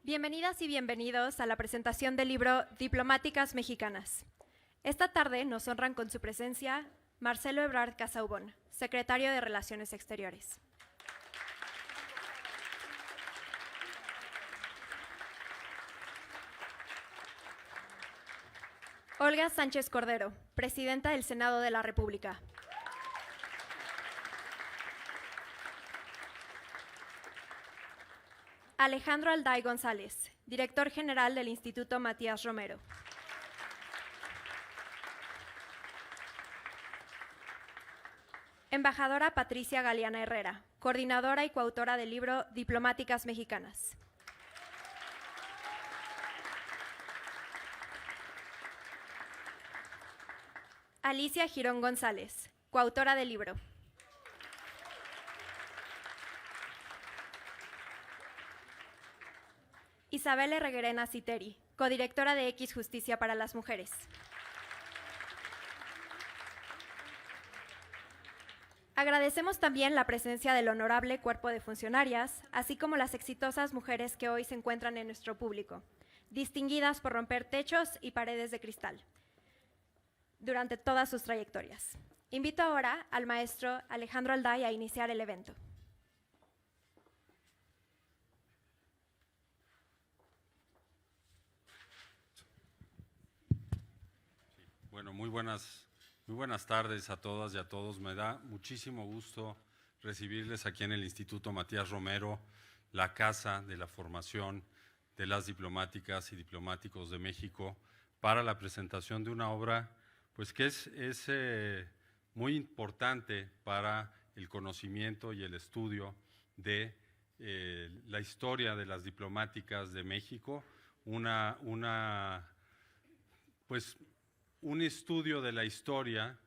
Bienvenidas y bienvenidos a la presentación del libro Diplomáticas Mexicanas. Esta tarde nos honran con su presencia Marcelo Ebrard Casaubon, secretario de Relaciones Exteriores. Olga Sánchez Cordero, presidenta del Senado de la República. Alejandro Alday González, director general del Instituto Matías Romero. Embajadora Patricia Galeana Herrera, coordinadora y coautora del libro Diplomáticas Mexicanas. Alicia Girón González, coautora del libro. Isabel Reguerena Citeri, codirectora de X Justicia para las Mujeres. Agradecemos también la presencia del honorable cuerpo de funcionarias, así como las exitosas mujeres que hoy se encuentran en nuestro público, distinguidas por romper techos y paredes de cristal durante todas sus trayectorias. Invito ahora al maestro Alejandro Alday a iniciar el evento. Bueno, muy buenas tardes a todas y a todos. Me da muchísimo gusto recibirles aquí en el Instituto Matías Romero, la casa de la formación de las diplomáticas y diplomáticos de México, para la presentación de una obra pues que es muy importante para el conocimiento y el estudio de la historia de las diplomáticas de México, un estudio de la historia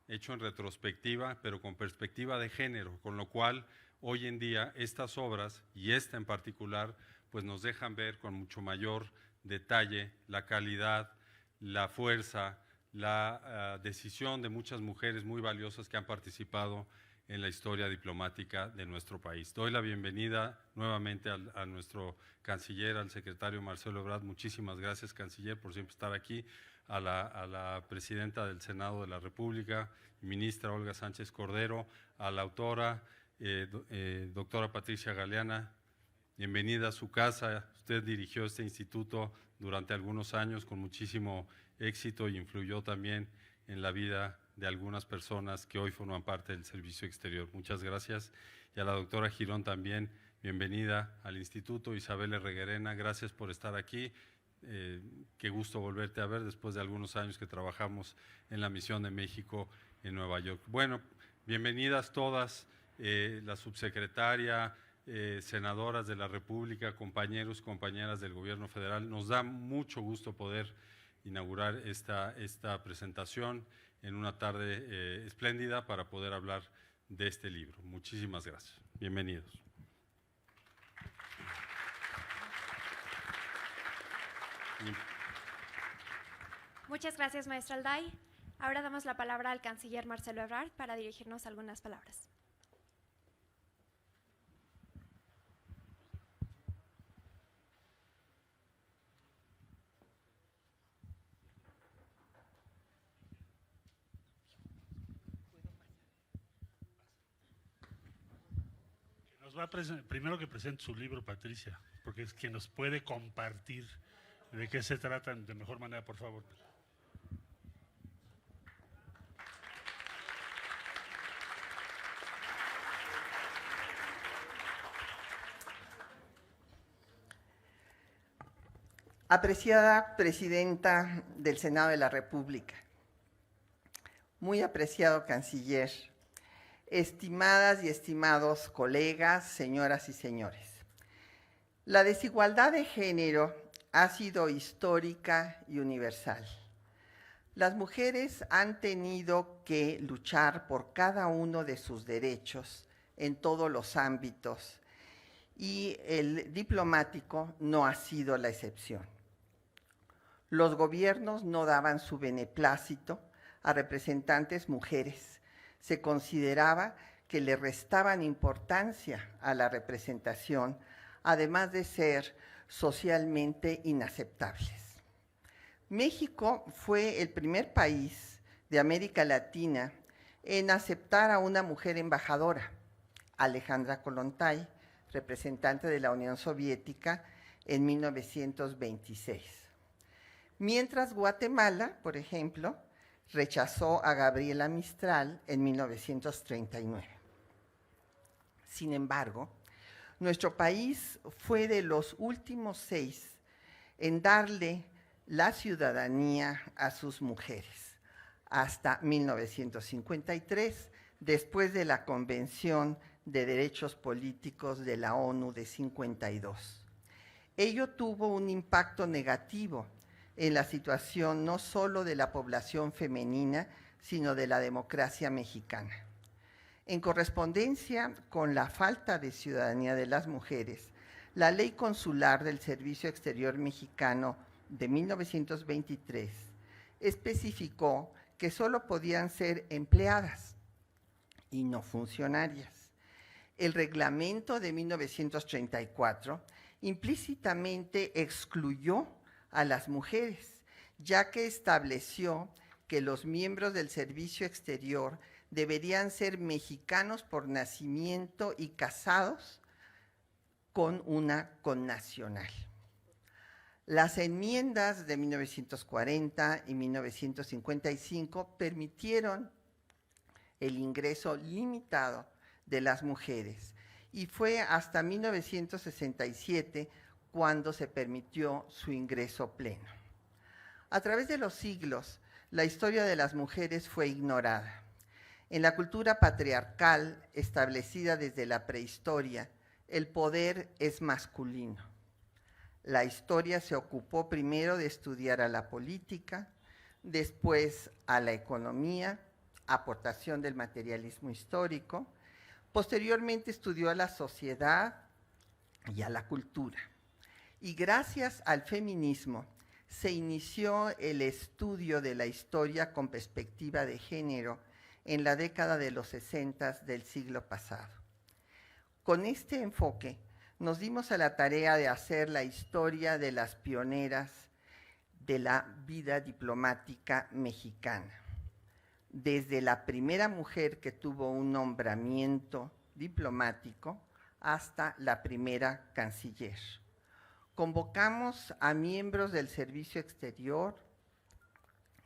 hecho en retrospectiva, pero con perspectiva de género, con lo cual hoy en día estas obras, y esta en particular, pues nos dejan ver con mucho mayor detalle la calidad, la fuerza, la decisión de muchas mujeres muy valiosas que han participado en la historia diplomática de nuestro país. Doy la bienvenida nuevamente a nuestro canciller, al secretario Marcelo Ebrard. Muchísimas gracias, canciller, por siempre estar aquí. A la presidenta del Senado de la República, ministra Olga Sánchez Cordero, a la autora, doctora Patricia Galeana, bienvenida a su casa. Usted dirigió este instituto durante algunos años con muchísimo éxito y influyó también en la vida de algunas personas que hoy forman parte del Servicio Exterior. Muchas gracias. Y a la doctora Girón también, bienvenida al instituto. Isabel Reguerena, gracias por estar aquí. Qué gusto volverte a ver después de algunos años que trabajamos en la Misión de México en Nueva York. Bueno, bienvenidas todas, la subsecretaria, senadoras de la República, compañeros, compañeras del Gobierno Federal. Nos da mucho gusto poder inaugurar esta presentación en una tarde espléndida para poder hablar de este libro. Muchísimas gracias. Bienvenidos. Muchas gracias, maestro Alday. Ahora damos la palabra al canciller Marcelo Ebrard para dirigirnos algunas palabras. Primero que presente su libro, Patricia, porque es quien nos puede compartir de qué se tratan de mejor manera, por favor. Apreciada presidenta del Senado de la República, muy apreciado canciller, estimadas y estimados colegas, señoras y señores, la desigualdad de género ha sido histórica y universal. Las mujeres han tenido que luchar por cada uno de sus derechos en todos los ámbitos y el diplomático no ha sido la excepción. Los gobiernos no daban su beneplácito a representantes mujeres. Se consideraba que le restaban importancia a la representación, además de ser socialmente inaceptables. México fue el primer país de América Latina en aceptar a una mujer embajadora, Alejandra Kollontai, representante de la Unión Soviética en 1926. Mientras Guatemala, por ejemplo, rechazó a Gabriela Mistral en 1939. Sin embargo, nuestro país fue de los últimos 6 en darle la ciudadanía a sus mujeres, hasta 1953, después de la Convención de Derechos Políticos de la ONU de 52. Ello tuvo un impacto negativo en la situación no solo de la población femenina, sino de la democracia mexicana. En correspondencia con la falta de ciudadanía de las mujeres, la Ley Consular del Servicio Exterior Mexicano de 1923 especificó que solo podían ser empleadas y no funcionarias. El reglamento de 1934 implícitamente excluyó a las mujeres, ya que estableció que los miembros del servicio exterior deberían ser mexicanos por nacimiento y casados con una connacional. Las enmiendas de 1940 y 1955 permitieron el ingreso limitado de las mujeres y fue hasta 1967 cuando se permitió su ingreso pleno. A través de los siglos, la historia de las mujeres fue ignorada. En la cultura patriarcal establecida desde la prehistoria, el poder es masculino. La historia se ocupó primero de estudiar a la política, después a la economía, aportación del materialismo histórico, posteriormente estudió a la sociedad y a la cultura. Y gracias al feminismo se inició el estudio de la historia con perspectiva de género en la década de los 60 del siglo pasado. Con este enfoque nos dimos a la tarea de hacer la historia de las pioneras de la vida diplomática mexicana, desde la primera mujer que tuvo un nombramiento diplomático hasta la primera canciller. Convocamos a miembros del servicio exterior,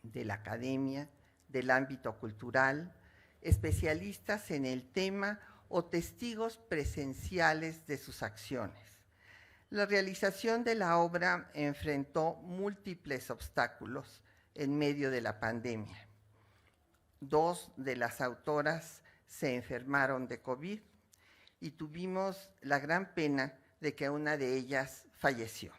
de la academia, del ámbito cultural, especialistas en el tema o testigos presenciales de sus acciones. La realización de la obra enfrentó múltiples obstáculos en medio de la pandemia. 2 de las autoras se enfermaron de COVID y tuvimos la gran pena de que una de ellas falleció.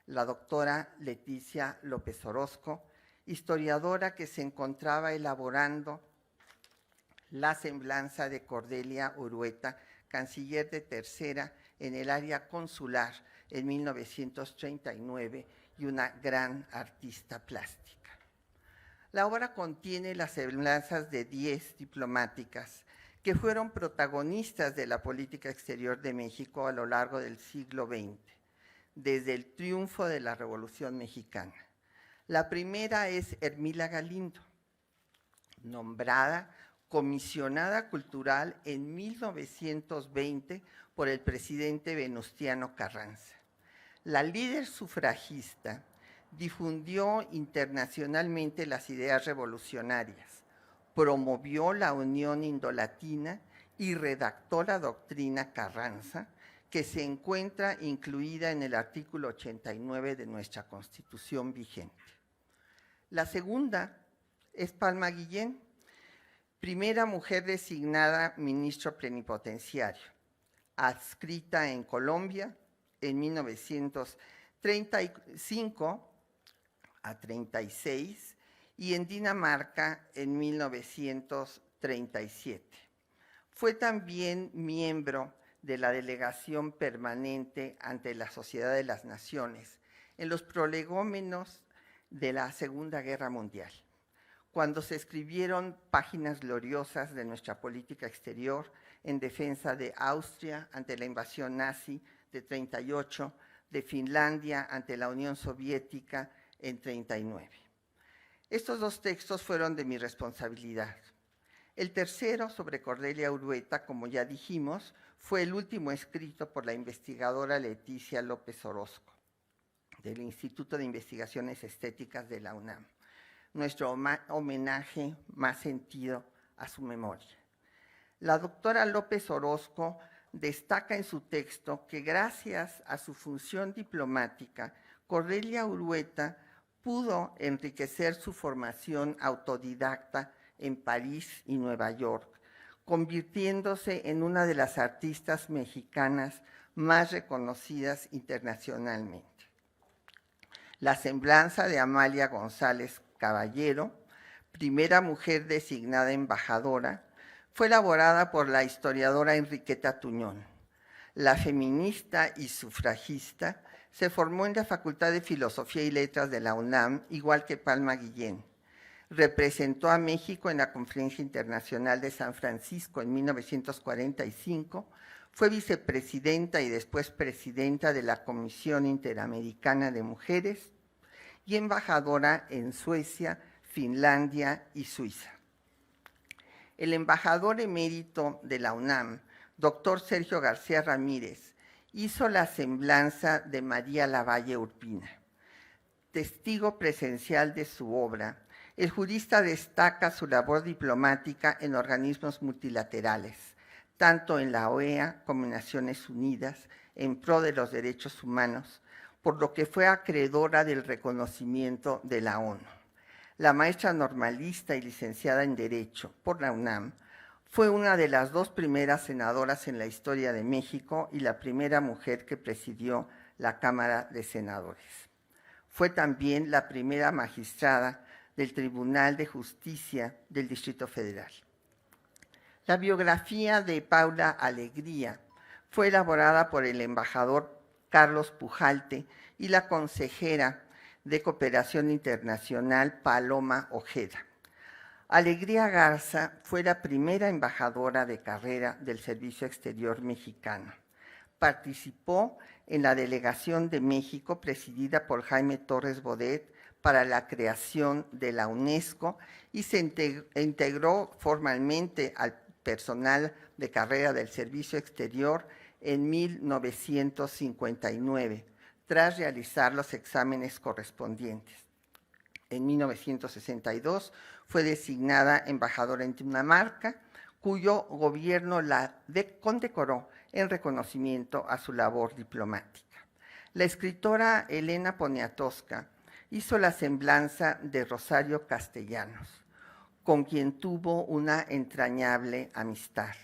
La doctora Leticia López Orozco, historiadora que se encontraba elaborando la semblanza de Cordelia Urueta, canciller de tercera en el área consular en 1939 y una gran artista plástica. La obra contiene las semblanzas de 10 diplomáticas que fueron protagonistas de la política exterior de México a lo largo del siglo XX, desde el triunfo de la Revolución Mexicana. La primera es Hermila Galindo, nombrada comisionada cultural en 1920 por el presidente Venustiano Carranza. La líder sufragista difundió internacionalmente las ideas revolucionarias, promovió la Unión Indolatina y redactó la doctrina Carranza, que se encuentra incluida en el artículo 89 de nuestra Constitución vigente. La segunda es Palma Guillén, primera mujer designada ministro plenipotenciario, adscrita en Colombia en 1935 a 36 y en Dinamarca en 1937. Fue también miembro de la delegación permanente ante la Sociedad de las Naciones en los prolegómenos de la Segunda Guerra Mundial, cuando se escribieron páginas gloriosas de nuestra política exterior en defensa de Austria ante la invasión nazi de 38, de Finlandia ante la Unión Soviética en 1939. Estos dos textos fueron de mi responsabilidad. El tercero, sobre Cordelia Urueta, como ya dijimos, fue el último escrito por la investigadora Leticia López Orozco, del Instituto de Investigaciones Estéticas de la UNAM. Nuestro homenaje más sentido a su memoria. La doctora López Orozco destaca en su texto que gracias a su función diplomática, Cordelia Urueta pudo enriquecer su formación autodidacta en París y Nueva York, convirtiéndose en una de las artistas mexicanas más reconocidas internacionalmente. La semblanza de Amalia González Caballero, primera mujer designada embajadora, fue elaborada por la historiadora Enriqueta Tuñón. La feminista y sufragista se formó en la Facultad de Filosofía y Letras de la UNAM, igual que Palma Guillén. Representó a México en la Conferencia Internacional de San Francisco en 1945, fue vicepresidenta y después presidenta de la Comisión Interamericana de Mujeres y embajadora en Suecia, Finlandia y Suiza. El embajador emérito de la UNAM, doctor Sergio García Ramírez, hizo la semblanza de María Lavalle Urbina. Testigo presencial de su obra, el jurista destaca su labor diplomática en organismos multilaterales, tanto en la OEA como en Naciones Unidas, en pro de los derechos humanos, por lo que fue acreedora del reconocimiento de la ONU. La maestra normalista y licenciada en Derecho por la UNAM, fue una de las dos primeras senadoras en la historia de México y la primera mujer que presidió la Cámara de Senadores. Fue también la primera magistrada del Tribunal de Justicia del Distrito Federal. La biografía de Paula Alegría fue elaborada por el embajador Carlos Pujalte y la consejera de Cooperación Internacional Paloma Ojeda. Alegría Garza fue la primera embajadora de carrera del Servicio Exterior mexicano. Participó en la delegación de México presidida por Jaime Torres Bodet para la creación de la UNESCO y se integró formalmente al personal de carrera del Servicio Exterior en 1959, tras realizar los exámenes correspondientes. En 1962 fue designada embajadora en Dinamarca, cuyo gobierno la condecoró en reconocimiento a su labor diplomática. La escritora Elena Poniatowska hizo la semblanza de Rosario Castellanos, con quien tuvo una entrañable amistad.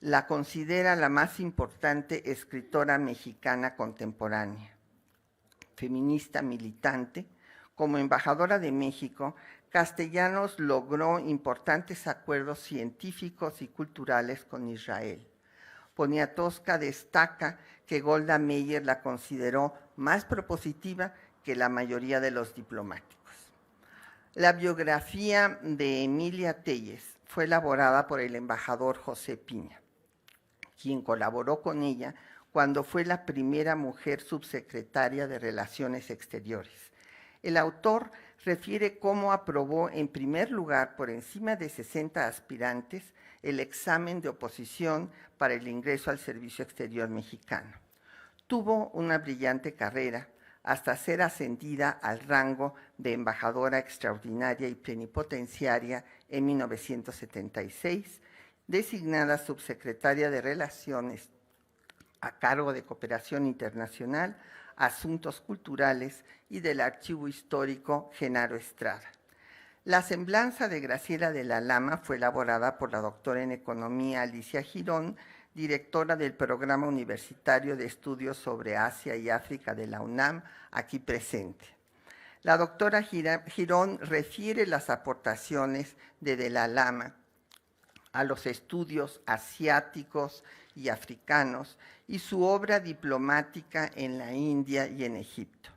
La considera la más importante escritora mexicana contemporánea. Feminista militante, como embajadora de México, Castellanos logró importantes acuerdos científicos y culturales con Israel. Poniatowska destaca que Golda Meir la consideró más propositiva que la mayoría de los diplomáticos. La biografía de Emilia Telles fue elaborada por el embajador José Piña, quien colaboró con ella cuando fue la primera mujer subsecretaria de Relaciones Exteriores. El autor refiere cómo aprobó en primer lugar por encima de 60 aspirantes el examen de oposición para el ingreso al Servicio Exterior mexicano. Tuvo una brillante carrera hasta ser ascendida al rango de embajadora extraordinaria y plenipotenciaria en 1976, designada subsecretaria de Relaciones a cargo de Cooperación Internacional, Asuntos Culturales y del Archivo Histórico Genaro Estrada. La semblanza de Graciela de la Lama fue elaborada por la doctora en Economía Alicia Girón, directora del Programa Universitario de Estudios sobre Asia y África de la UNAM, aquí presente. La doctora Girón refiere las aportaciones de la Lama a los estudios asiáticos y africanos y su obra diplomática en la India y en Egipto.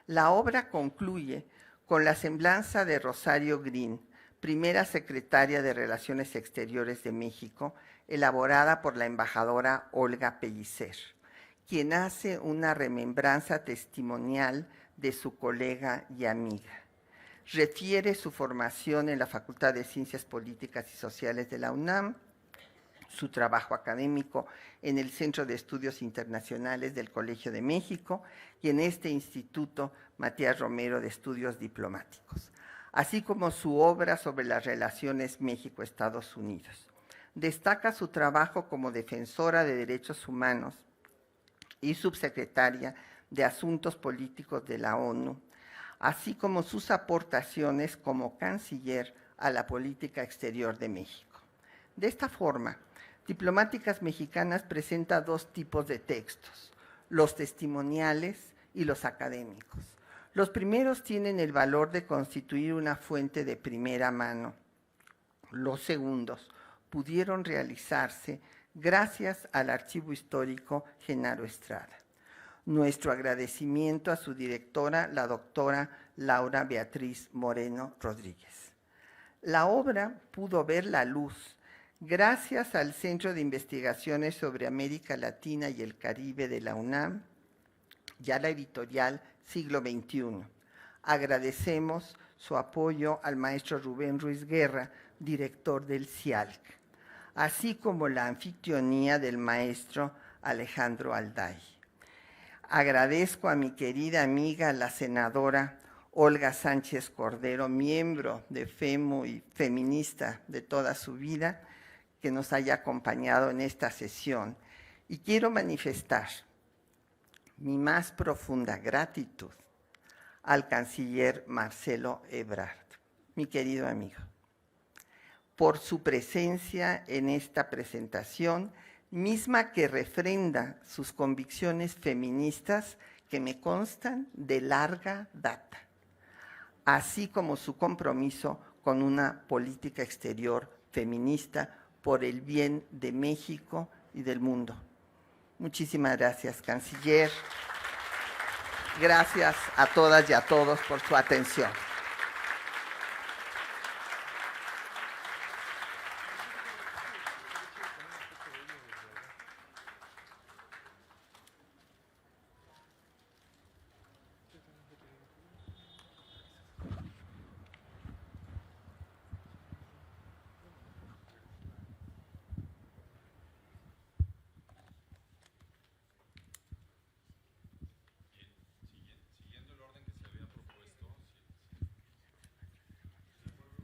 La obra concluye con la semblanza de Rosario Green, primera secretaria de Relaciones Exteriores de México, elaborada por la embajadora Olga Pellicer, quien hace una remembranza testimonial de su colega y amiga. Refiere su formación en la Facultad de Ciencias Políticas y Sociales de la UNAM, su trabajo académico en el Centro de Estudios Internacionales del Colegio de México y en este Instituto Matías Romero de Estudios Diplomáticos, así como su obra sobre las relaciones México-Estados Unidos. Destaca su trabajo como defensora de derechos humanos y subsecretaria de Asuntos Políticos de la ONU, así como sus aportaciones como canciller a la política exterior de México. De esta forma, Diplomáticas Mexicanas presenta dos tipos de textos, los testimoniales y los académicos. Los primeros tienen el valor de constituir una fuente de primera mano. Los segundos pudieron realizarse gracias al Archivo Histórico Genaro Estrada. Nuestro agradecimiento a su directora, la doctora Laura Beatriz Moreno Rodríguez. La obra pudo ver la luz gracias al Centro de Investigaciones sobre América Latina y el Caribe de la UNAM y a la editorial Siglo XXI. Agradecemos su apoyo al maestro Rubén Ruiz Guerra, director del CIALC, así como la anfitrionía del maestro Alejandro Alday. Agradezco a mi querida amiga, la senadora Olga Sánchez Cordero, miembro de FEMU y feminista de toda su vida, que nos haya acompañado en esta sesión. Y quiero manifestar mi más profunda gratitud al canciller Marcelo Ebrard, mi querido amigo, por su presencia en esta presentación, misma que refrenda sus convicciones feministas que me constan de larga data, así como su compromiso con una política exterior feminista por el bien de México y del mundo. Muchísimas gracias, canciller. Gracias a todas y a todos por su atención.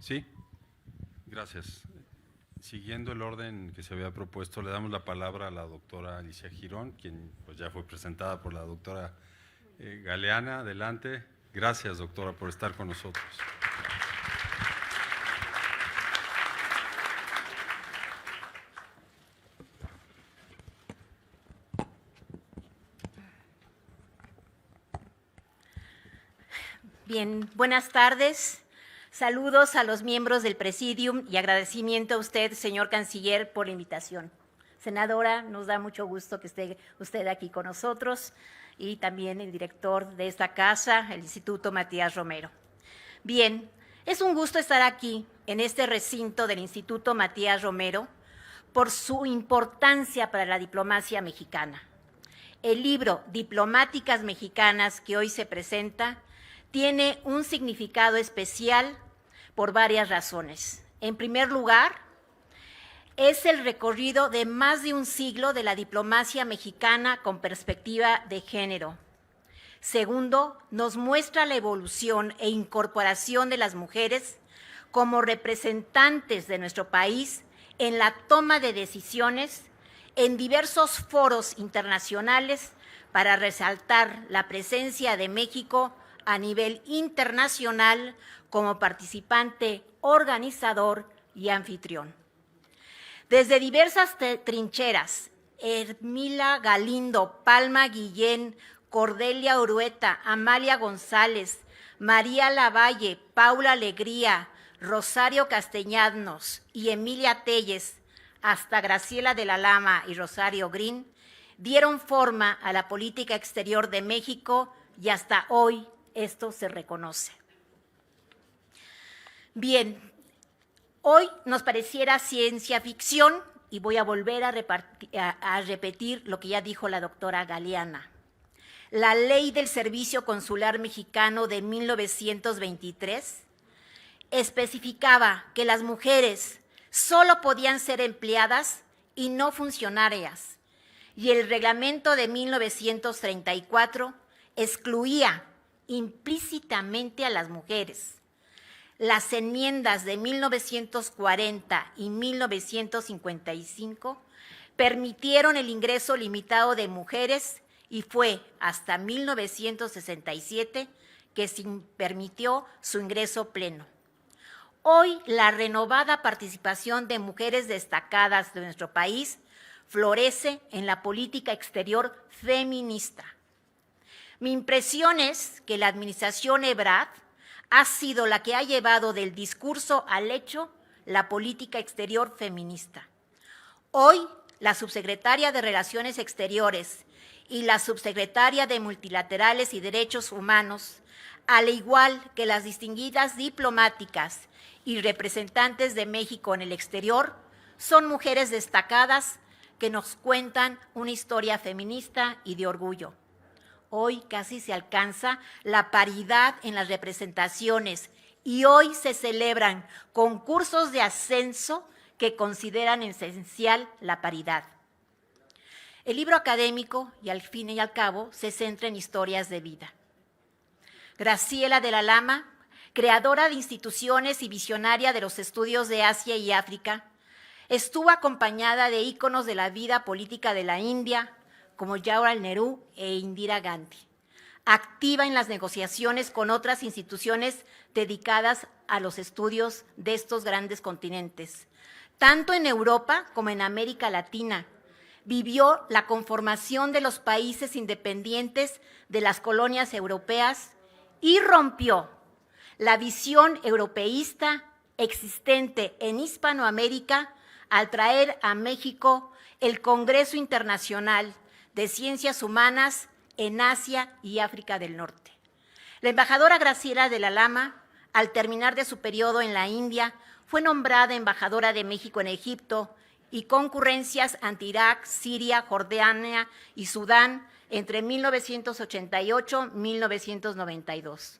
Sí, gracias. Siguiendo el orden que se había propuesto, le damos la palabra a la doctora Alicia Girón, quien pues, ya fue presentada por la doctora Galeana. Adelante. Gracias, doctora, por estar con nosotros. Bien, buenas tardes. Saludos a los miembros del Presidium y agradecimiento a usted, señor canciller, por la invitación. Senadora, nos da mucho gusto que esté usted aquí con nosotros y también el director de esta casa, el Instituto Matías Romero. Bien, es un gusto estar aquí en este recinto del Instituto Matías Romero por su importancia para la diplomacia mexicana. El libro Diplomáticas Mexicanas que hoy se presenta tiene un significado especial por varias razones. En primer lugar, es el recorrido de más de un siglo de la diplomacia mexicana con perspectiva de género. Segundo, nos muestra la evolución e incorporación de las mujeres como representantes de nuestro país en la toma de decisiones en diversos foros internacionales para resaltar la presencia de México a nivel internacional como participante, organizador y anfitrión. Desde diversas trincheras, Hermila Galindo, Palma Guillén, Cordelia Urueta, Amalia González, María Lavalle, Paula Alegría, Rosario Castellanos y Emilia Telles, hasta Graciela de la Lama y Rosario Green, dieron forma a la política exterior de México y hasta hoy esto se reconoce. Bien, hoy nos pareciera ciencia ficción y voy a volver a repetir lo que ya dijo la doctora Galeana. La Ley del Servicio Consular Mexicano de 1923 especificaba que las mujeres solo podían ser empleadas y no funcionarias, y el reglamento de 1934 excluía implícitamente a las mujeres. Las enmiendas de 1940 y 1955 permitieron el ingreso limitado de mujeres y fue hasta 1967 que se permitió su ingreso pleno. Hoy, la renovada participación de mujeres destacadas de nuestro país florece en la política exterior feminista. Mi impresión es que la administración Ebrard ha sido la que ha llevado del discurso al hecho la política exterior feminista. Hoy, la subsecretaria de Relaciones Exteriores y la subsecretaria de Multilaterales y Derechos Humanos, al igual que las distinguidas diplomáticas y representantes de México en el exterior, son mujeres destacadas que nos cuentan una historia feminista y de orgullo. Hoy casi se alcanza la paridad en las representaciones y hoy se celebran concursos de ascenso que consideran esencial la paridad. El libro académico, y al fin y al cabo, se centra en historias de vida. Graciela de la Lama, creadora de instituciones y visionaria de los estudios de Asia y África, estuvo acompañada de íconos de la vida política de la India, como Jawaharlal Nehru e Indira Gandhi, activa en las negociaciones con otras instituciones dedicadas a los estudios de estos grandes continentes. Tanto en Europa como en América Latina, vivió la conformación de los países independientes de las colonias europeas y rompió la visión europeísta existente en Hispanoamérica al traer a México el Congreso Internacional de Ciencias Humanas en Asia y África del Norte. La embajadora Graciela de la Lama, al terminar de su periodo en la India, fue nombrada embajadora de México en Egipto y concurrencias ante Irak, Siria, Jordania y Sudán entre 1988 y 1992.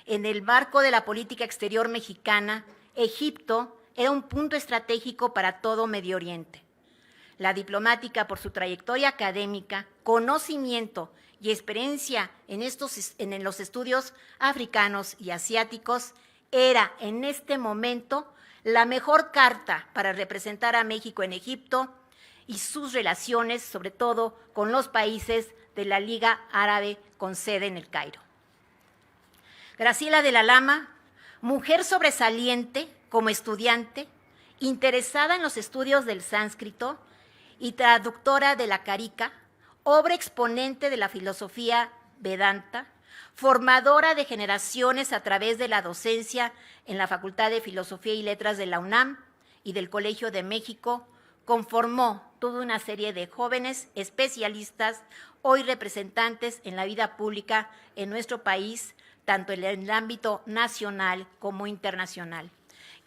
En el marco de la política exterior mexicana, Egipto era un punto estratégico para todo Medio Oriente. La diplomática, por su trayectoria académica, conocimiento y experiencia en los estudios africanos y asiáticos, era en este momento la mejor carta para representar a México en Egipto y sus relaciones, sobre todo con los países de la Liga Árabe con sede en El Cairo. Graciela de la Lama, mujer sobresaliente como estudiante, interesada en los estudios del sánscrito y traductora de la Karika, obra exponente de la filosofía Vedanta, formadora de generaciones a través de la docencia en la Facultad de Filosofía y Letras de la UNAM y del Colegio de México, conformó toda una serie de jóvenes especialistas, hoy representantes en la vida pública en nuestro país, tanto en el ámbito nacional como internacional.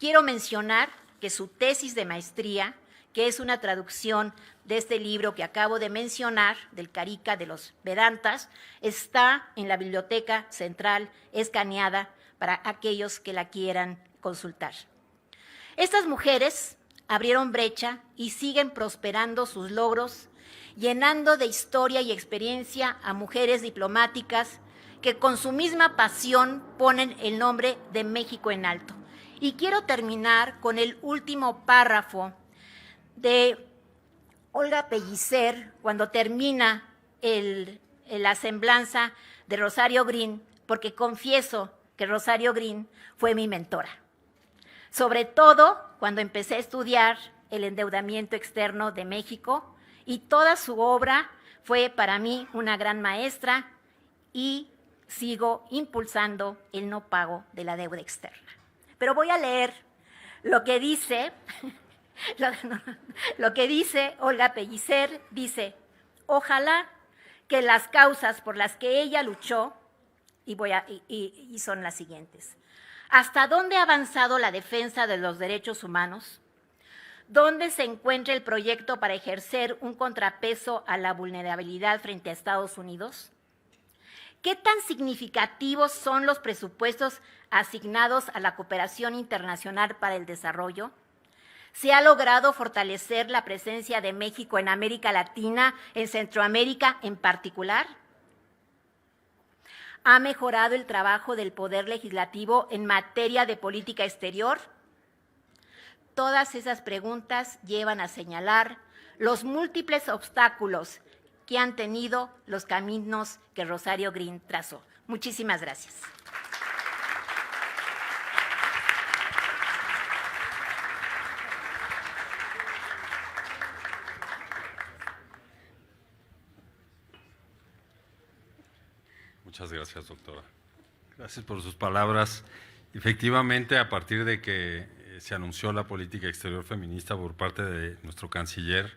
Quiero mencionar que su tesis de maestría, que es una traducción de este libro que acabo de mencionar, del Karika de los Vedantas, está en la Biblioteca Central escaneada para aquellos que la quieran consultar. Estas mujeres abrieron brecha y siguen prosperando sus logros, llenando de historia y experiencia a mujeres diplomáticas que con su misma pasión ponen el nombre de México en alto. Y quiero terminar con el último párrafo de Olga Pellicer, cuando termina la semblanza de Rosario Green, porque confieso que Rosario Green fue mi mentora. Sobre todo cuando empecé a estudiar el endeudamiento externo de México, y toda su obra fue para mí una gran maestra y sigo impulsando el no pago de la deuda externa. Pero voy a leer lo que dice lo que dice Olga Pellicer. Dice: ojalá que las causas por las que ella luchó, y son las siguientes: ¿hasta dónde ha avanzado la defensa de los derechos humanos? ¿Dónde se encuentra el proyecto para ejercer un contrapeso a la vulnerabilidad frente a Estados Unidos? ¿Qué tan significativos son los presupuestos asignados a la cooperación internacional para el desarrollo? ¿Se ha logrado fortalecer la presencia de México en América Latina, en Centroamérica en particular? ¿Ha mejorado el trabajo del Poder Legislativo en materia de política exterior? Todas esas preguntas llevan a señalar los múltiples obstáculos que han tenido los caminos que Rosario Green trazó. Muchísimas gracias. Muchas gracias, doctora. Gracias por sus palabras. Efectivamente, a partir de que se anunció la política exterior feminista por parte de nuestro canciller,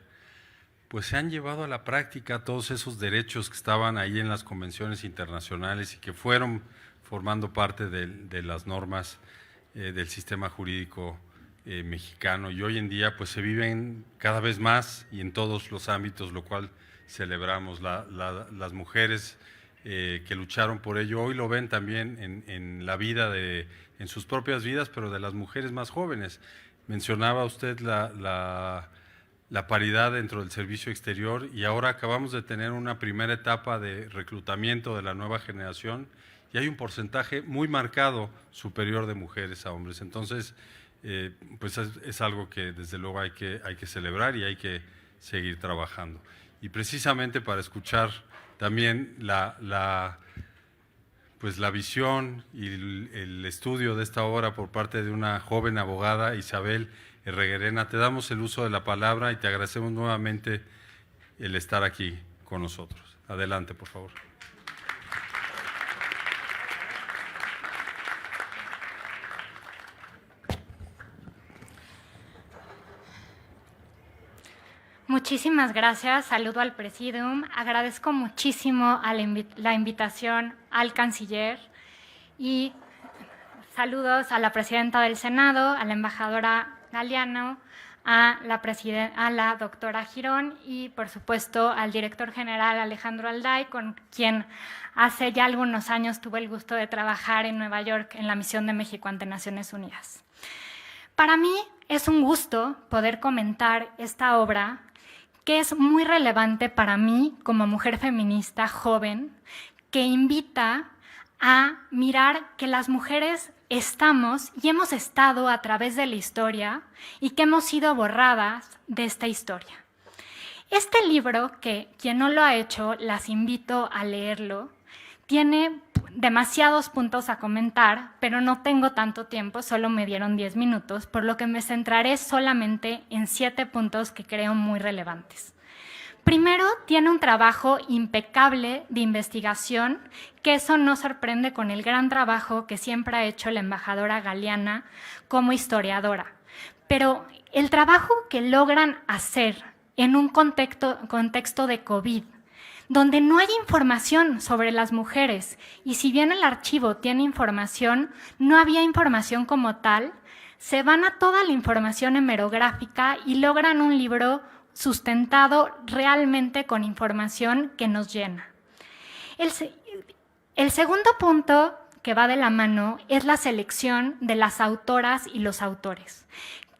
pues se han llevado a la práctica todos esos derechos que estaban ahí en las convenciones internacionales y que fueron formando parte de las normas del sistema jurídico mexicano, y hoy en día pues se viven cada vez más y en todos los ámbitos, lo cual celebramos. Las mujeres que lucharon por ello hoy lo ven también en la vida, en sus propias vidas, pero de las mujeres más jóvenes. Mencionaba usted la paridad dentro del servicio exterior, y ahora acabamos de tener una primera etapa de reclutamiento de la nueva generación y hay un porcentaje muy marcado superior de mujeres a hombres. Entonces, pues es algo que desde luego hay que celebrar y hay que seguir trabajando. Y precisamente para escuchar también pues la visión y el estudio de esta obra por parte de una joven abogada, Isabel Herreguerena, te damos el uso de la palabra y te agradecemos nuevamente el estar aquí con nosotros. Adelante, por favor. Muchísimas gracias, saludo al Presidium, agradezco muchísimo a la invitación al canciller y saludos a la presidenta del Senado, a la embajadora Galeano, a la doctora Girón y por supuesto al director general Alejandro Alday, con quien hace ya algunos años tuve el gusto de trabajar en Nueva York en la misión de México ante Naciones Unidas. Para mí es un gusto poder comentar esta obra que es muy relevante para mí como mujer feminista joven, que invita a mirar que las mujeres estamos y hemos estado a través de la historia y que hemos sido borradas de esta historia. Este libro, que quien no lo ha hecho, las invito a leerlo, tiene demasiados puntos a comentar, pero no tengo tanto tiempo, solo me dieron 10 minutos, por lo que me centraré solamente en 7 puntos que creo muy relevantes. Primero, tiene un trabajo impecable de investigación, que eso no sorprende con el gran trabajo que siempre ha hecho la embajadora Galeana como historiadora. Pero el trabajo que logran hacer en un contexto de COVID, donde no hay información sobre las mujeres, y si bien el archivo tiene información, no había información como tal, se van a toda la información hemerográfica y logran un libro sustentado realmente con información que nos llena. El segundo punto que va de la mano es la selección de las autoras y los autores.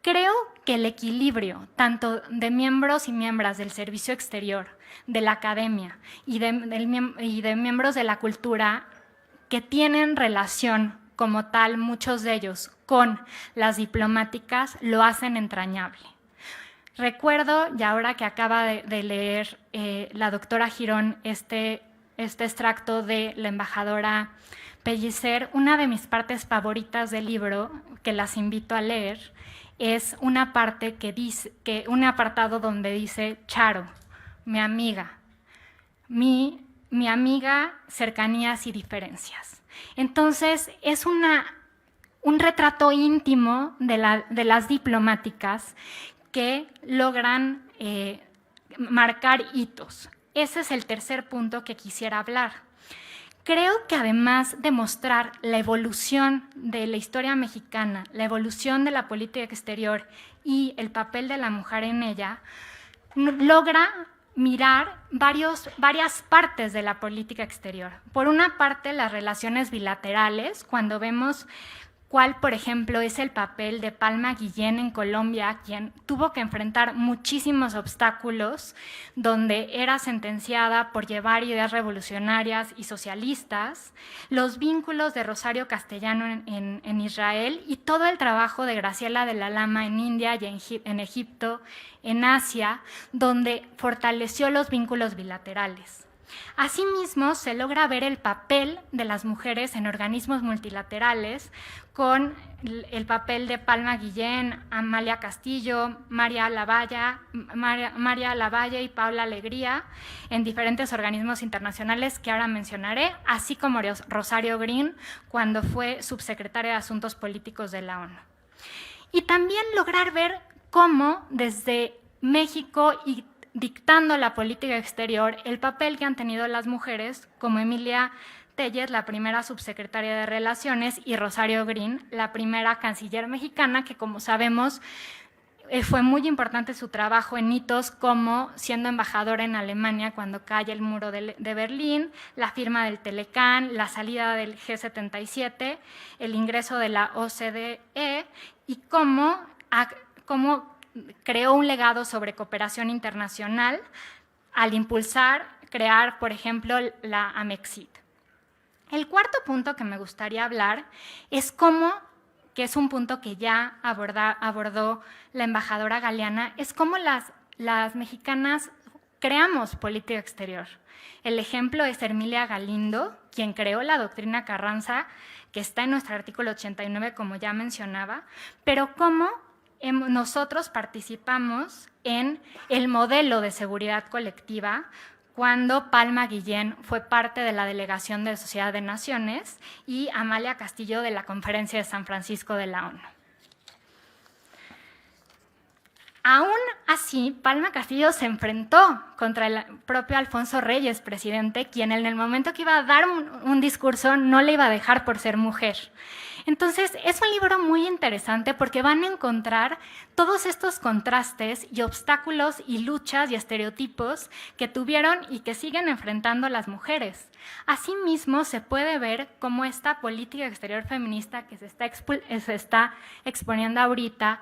Creo que el equilibrio tanto de miembros y miembros del servicio exterior, de la academia y de miembros de la cultura que tienen relación como tal, muchos de ellos, con las diplomáticas, lo hacen entrañable. Recuerdo, y ahora que acaba de leer la doctora Girón este extracto de la embajadora Pellicer, una de mis partes favoritas del libro, que las invito a leer, es una parte un apartado donde dice: Charo, mi amiga, mi amiga, cercanías y diferencias. Entonces, es un retrato íntimo de las diplomáticas que logran marcar hitos. Ese es el tercer punto que quisiera hablar. creo que además de mostrar la evolución de la historia mexicana, la evolución de la política exterior y el papel de la mujer en ella, logra mirar varias partes de la política exterior. Por una parte, las relaciones bilaterales, cuando vemos cuál, por ejemplo, es el papel de Palma Guillén en Colombia, quien tuvo que enfrentar muchísimos obstáculos, donde era sentenciada por llevar ideas revolucionarias y socialistas, los vínculos de Rosario Castellano en Israel y todo el trabajo de Graciela de la Lama en India y en Egipto, en Asia, donde fortaleció los vínculos bilaterales. Asimismo, se logra ver el papel de las mujeres en organismos multilaterales con el papel de Palma Guillén, Amalia Castillo, María Lavalle y Paula Alegría en diferentes organismos internacionales que ahora mencionaré, así como Rosario Green cuando fue subsecretaria de Asuntos Políticos de la ONU. Y también lograr ver cómo desde México y dictando la política exterior, el papel que han tenido las mujeres, como Emilia Telles, la primera subsecretaria de Relaciones, y Rosario Green, la primera canciller mexicana, que como sabemos fue muy importante su trabajo en hitos como siendo embajadora en Alemania cuando cae el muro de Berlín, la firma del Telecán, la salida del G77, el ingreso de la OCDE y cómo creó un legado sobre cooperación internacional al crear, por ejemplo, la Amexit. El cuarto punto que me gustaría hablar es que es un punto que ya abordó la embajadora Galeana, es cómo las mexicanas creamos política exterior. El ejemplo es Ermilia Galindo, quien creó la doctrina Carranza, que está en nuestro artículo 89, como ya mencionaba, pero cómo nosotros participamos en el modelo de seguridad colectiva cuando Palma Guillén fue parte de la delegación de Sociedad de Naciones y Amalia Castillo de la Conferencia de San Francisco de la ONU. Aún así, Palma Castillo se enfrentó contra el propio Alfonso Reyes, presidente, quien en el momento que iba a dar un discurso no le iba a dejar por ser mujer. Entonces, es un libro muy interesante porque van a encontrar todos estos contrastes y obstáculos y luchas y estereotipos que tuvieron y que siguen enfrentando las mujeres. Asimismo, se puede ver cómo esta política exterior feminista que se está exponiendo ahorita,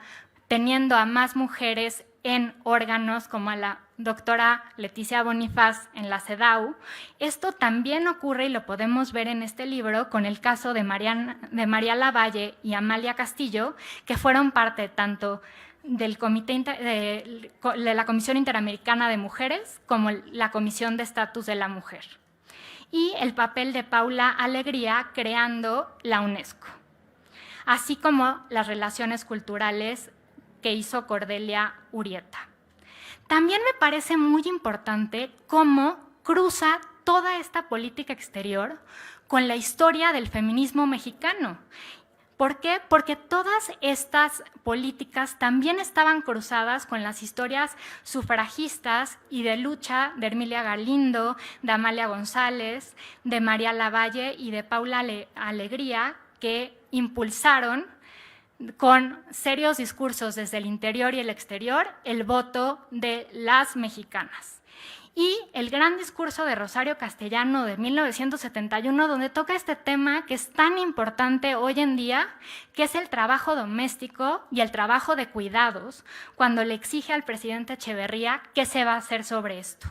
teniendo a más mujeres en órganos como a la doctora Leticia Bonifaz en la CEDAW. Esto también ocurre y lo podemos ver en este libro con el caso de María Lavalle y Amalia Castillo, que fueron parte tanto del de la Comisión Interamericana de Mujeres como la Comisión de Estatus de la Mujer. Y el papel de Paula Alegría creando la UNESCO, así como las relaciones culturales que hizo Cordelia Urrieta. También me parece muy importante cómo cruza toda esta política exterior con la historia del feminismo mexicano. ¿Por qué? Porque todas estas políticas también estaban cruzadas con las historias sufragistas y de lucha de Ermilia Galindo, de Amalia González, de María Lavalle y de Paula Alegría, que impulsaron con serios discursos desde el interior y el exterior, el voto de las mexicanas. Y el gran discurso de Rosario Castellano de 1971, donde toca este tema que es tan importante hoy en día, que es el trabajo doméstico y el trabajo de cuidados, cuando le exige al presidente Echeverría qué se va a hacer sobre esto.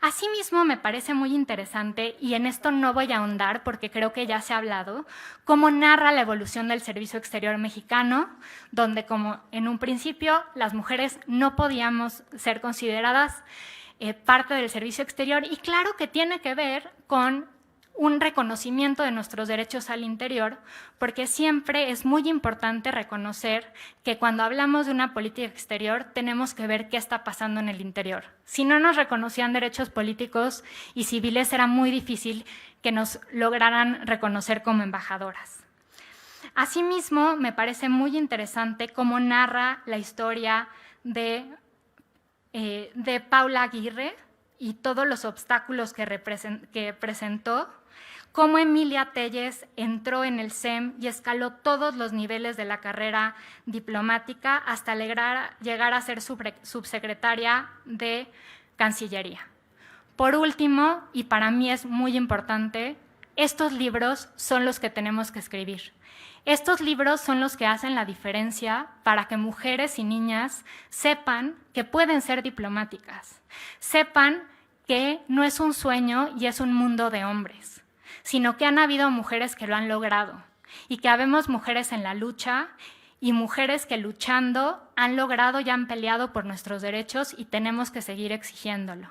Asimismo, me parece muy interesante, y en esto no voy a ahondar porque creo que ya se ha hablado, cómo narra la evolución del servicio exterior mexicano, donde como en un principio las mujeres no podíamos ser consideradas parte del servicio exterior, y claro que tiene que ver con un reconocimiento de nuestros derechos al interior, porque siempre es muy importante reconocer que cuando hablamos de una política exterior tenemos que ver qué está pasando en el interior. Si no nos reconocían derechos políticos y civiles, era muy difícil que nos lograran reconocer como embajadoras. Asimismo, me parece muy interesante cómo narra la historia de Paula Aguirre y todos los obstáculos que presentó, cómo Emilia Telles entró en el SEM y escaló todos los niveles de la carrera diplomática hasta llegar a ser subsecretaria de Cancillería. Por último, y para mí es muy importante, estos libros son los que tenemos que escribir. Estos libros son los que hacen la diferencia para que mujeres y niñas sepan que pueden ser diplomáticas, sepan que no es un sueño y es un mundo de hombres, sino que han habido mujeres que lo han logrado y que habemos mujeres en la lucha y mujeres que luchando han logrado y han peleado por nuestros derechos y tenemos que seguir exigiéndolo.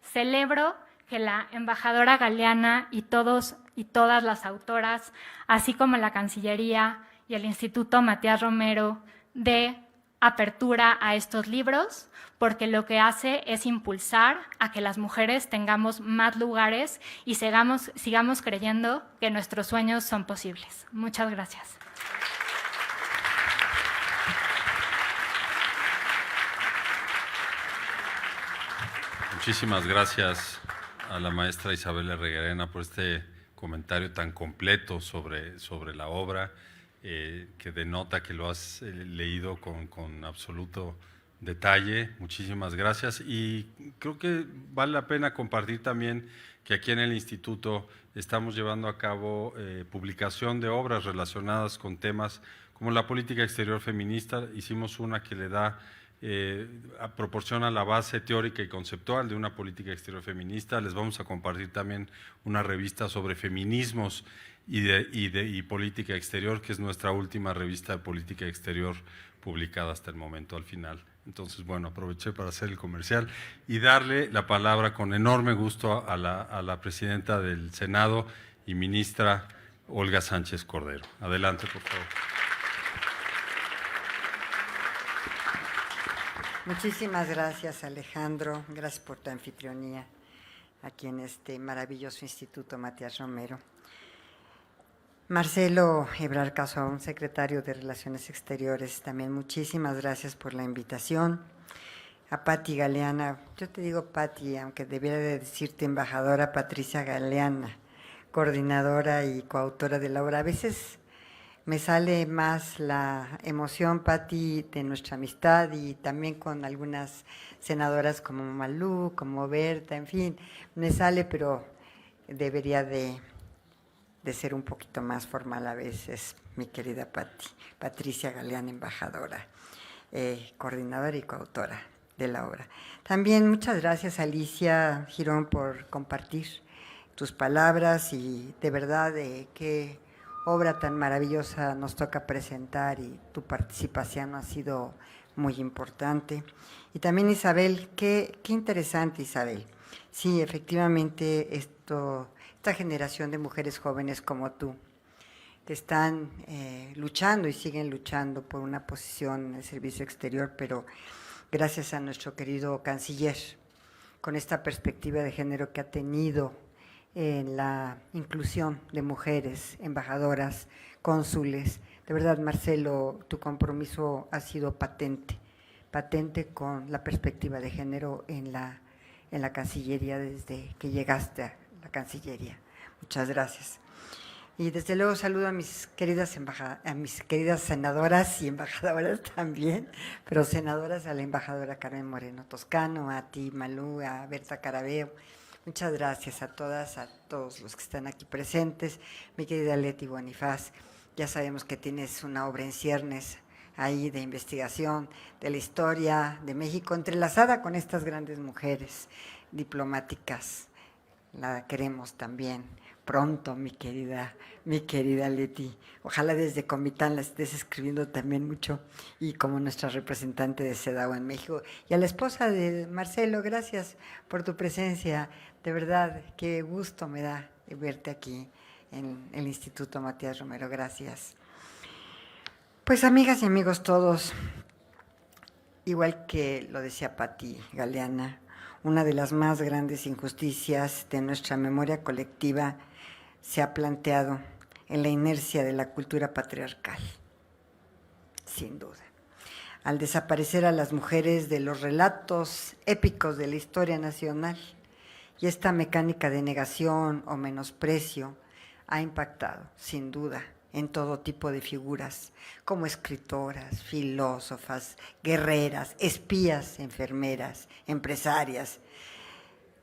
Celebro que la embajadora Galeana y todos y todas las autoras, así como la Cancillería y el Instituto Matías Romero, dé apertura a estos libros, porque lo que hace es impulsar a que las mujeres tengamos más lugares y sigamos creyendo que nuestros sueños son posibles. Muchas gracias. Muchísimas gracias a la maestra Isabel Reguerena por este comentario tan completo sobre la obra, que denota que lo has leído con absoluto detalle. Muchísimas gracias. Y creo que vale la pena compartir también que aquí en el Instituto estamos llevando a cabo publicación de obras relacionadas con temas como la política exterior feminista. Hicimos una que le da proporciona la base teórica y conceptual de una política exterior feminista. Les vamos a compartir también una revista sobre feminismos y política exterior, que es nuestra última revista de política exterior publicada hasta el momento, al final. Entonces, bueno, aproveché para hacer el comercial y darle la palabra con enorme gusto a la presidenta del Senado y ministra Olga Sánchez Cordero. Adelante, por favor. Muchísimas gracias, Alejandro. Gracias por tu anfitrionía aquí en este maravilloso Instituto Matías Romero. Marcelo Ebrard Casaubon, secretario de Relaciones Exteriores, también muchísimas gracias por la invitación. A Patti Galeana, yo te digo Patti, aunque debiera de decirte embajadora Patricia Galeana, coordinadora y coautora de la obra. A veces me sale más la emoción, Patti, de nuestra amistad y también con algunas senadoras como Malú, como Berta, en fin, me sale, pero debería de ser un poquito más formal a veces, mi querida Patti. Patricia Galeana, embajadora, coordinadora y coautora de la obra. También muchas gracias, Alicia Girón, por compartir tus palabras y de verdad qué obra tan maravillosa nos toca presentar y tu participación ha sido muy importante. Y también Isabel, qué interesante, Isabel. Sí, efectivamente, esta generación de mujeres jóvenes como tú, que están luchando y siguen luchando por una posición en el servicio exterior, pero gracias a nuestro querido canciller, con esta perspectiva de género que ha tenido en la inclusión de mujeres, embajadoras, cónsules. De verdad, Marcelo, tu compromiso ha sido patente con la perspectiva de género en la Cancillería desde que llegaste a la Cancillería. Muchas gracias. Y desde luego saludo a mis queridas senadoras y embajadoras también, pero senadoras, a la embajadora Carmen Moreno Toscano, a ti, Malú, a Berta Carabeo. Muchas gracias a todas, a todos los que están aquí presentes. Mi querida Leti Bonifaz, ya sabemos que tienes una obra en ciernes ahí de investigación de la historia de México, entrelazada con estas grandes mujeres diplomáticas. La queremos también pronto, mi querida Leti. Ojalá desde Comitán la estés escribiendo también mucho, y como nuestra representante de CEDAW en México. Y a la esposa de Marcelo, gracias por tu presencia. De verdad, qué gusto me da verte aquí en el Instituto Matías Romero. Gracias. Pues amigas y amigos todos, igual que lo decía Patti Galeana, una de las más grandes injusticias de nuestra memoria colectiva se ha planteado en la inercia de la cultura patriarcal, sin duda. Al desaparecer a las mujeres de los relatos épicos de la historia nacional, y esta mecánica de negación o menosprecio ha impactado, sin duda, en todo tipo de figuras, como escritoras, filósofas, guerreras, espías, enfermeras, empresarias,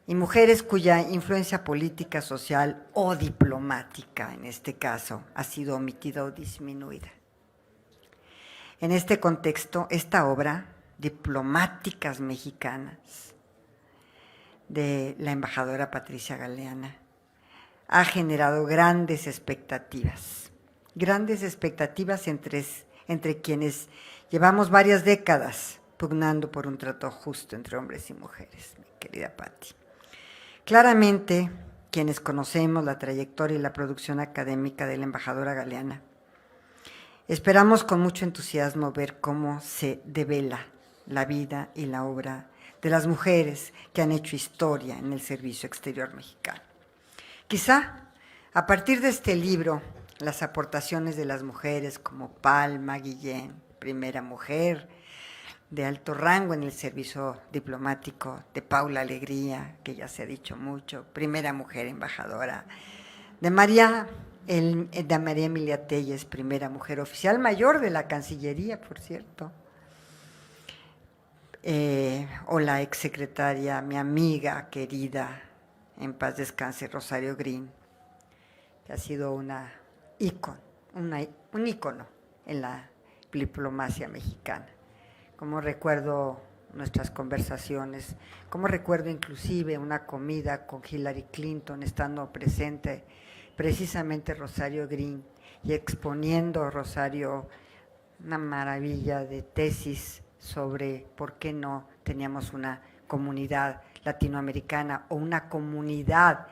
y mujeres cuya influencia política, social o diplomática, en este caso, ha sido omitida o disminuida. En este contexto, esta obra, Diplomáticas Mexicanas, de la embajadora Patricia Galeana, ha generado grandes expectativas entre quienes llevamos varias décadas pugnando por un trato justo entre hombres y mujeres, mi querida Patti. Claramente, quienes conocemos la trayectoria y la producción académica de la embajadora Galeana, esperamos con mucho entusiasmo ver cómo se devela la vida y la obra de las mujeres que han hecho historia en el servicio exterior mexicano. Quizá, a partir de este libro, las aportaciones de las mujeres como Palma Guillén, primera mujer de alto rango en el servicio diplomático, de Paula Alegría, que ya se ha dicho mucho, primera mujer embajadora, de María Emilia Telles, primera mujer oficial mayor de la Cancillería, por cierto, o la exsecretaria, mi amiga querida, en paz descanse, Rosario Green, que ha sido un ícono en la diplomacia mexicana. Como recuerdo nuestras conversaciones, como recuerdo inclusive una comida con Hillary Clinton estando presente precisamente Rosario Green y exponiendo Rosario una maravilla de tesis sobre por qué no teníamos una comunidad latinoamericana o una comunidad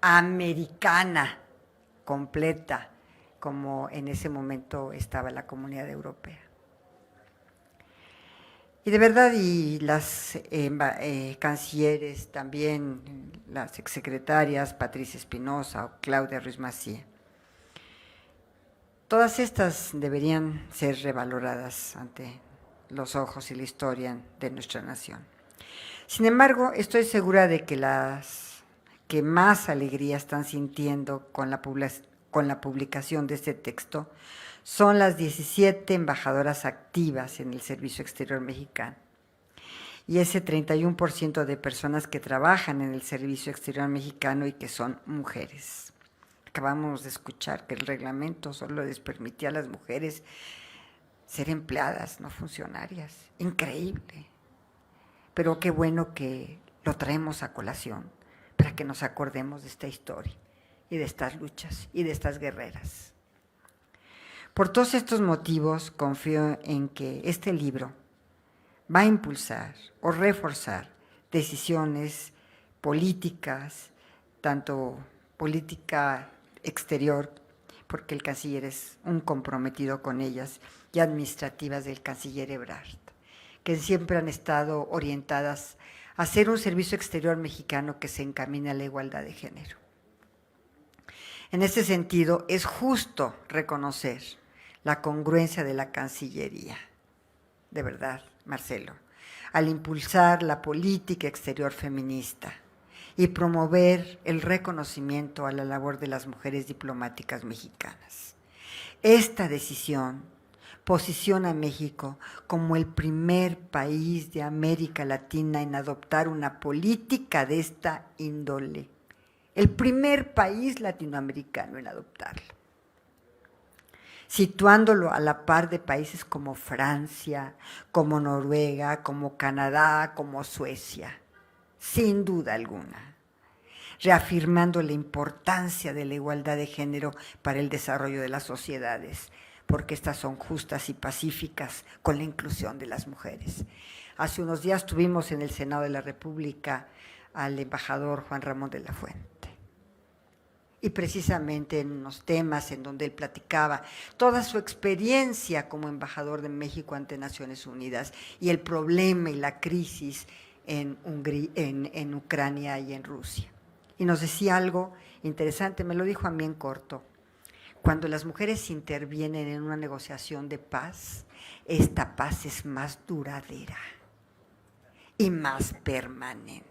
americana completa, como en ese momento estaba la comunidad europea. Y de verdad, y las cancilleres también, las exsecretarias, Patricia Espinosa o Claudia Ruiz Macía, todas estas deberían ser revaloradas ante los ojos y la historia de nuestra nación. Sin embargo, estoy segura de que las que más alegría están sintiendo con la publicación de este texto son las 17 embajadoras activas en el Servicio Exterior Mexicano y ese 31% de personas que trabajan en el Servicio Exterior Mexicano y que son mujeres. Acabamos de escuchar que el reglamento solo les permitía a las mujeres ser empleadas, no funcionarias. Increíble. Pero qué bueno que lo traemos a colación para que nos acordemos de esta historia y de estas luchas y de estas guerreras. Por todos estos motivos, confío en que este libro va a impulsar o reforzar decisiones políticas, tanto política exterior, porque el canciller es un comprometido con ellas, y administrativas del canciller Ebrard, que siempre han estado orientadas a hacer un servicio exterior mexicano que se encamine a la igualdad de género. En este sentido, es justo reconocer la congruencia de la Cancillería, de verdad, Marcelo, al impulsar la política exterior feminista y promover el reconocimiento a la labor de las mujeres diplomáticas mexicanas. Esta decisión posiciona a México como el primer país de América Latina en adoptar una política de esta índole, el primer país latinoamericano en adoptarla, situándolo a la par de países como Francia, como Noruega, como Canadá, como Suecia, sin duda alguna, reafirmando la importancia de la igualdad de género para el desarrollo de las sociedades, porque estas son justas y pacíficas con la inclusión de las mujeres. Hace unos días tuvimos en el Senado de la República al embajador Juan Ramón de la Fuente. Y precisamente en unos temas en donde él platicaba toda su experiencia como embajador de México ante Naciones Unidas y el problema y la crisis en Ucrania y en Rusia. Y nos decía algo interesante, me lo dijo a mí en corto. Cuando las mujeres intervienen en una negociación de paz, esta paz es más duradera y más permanente.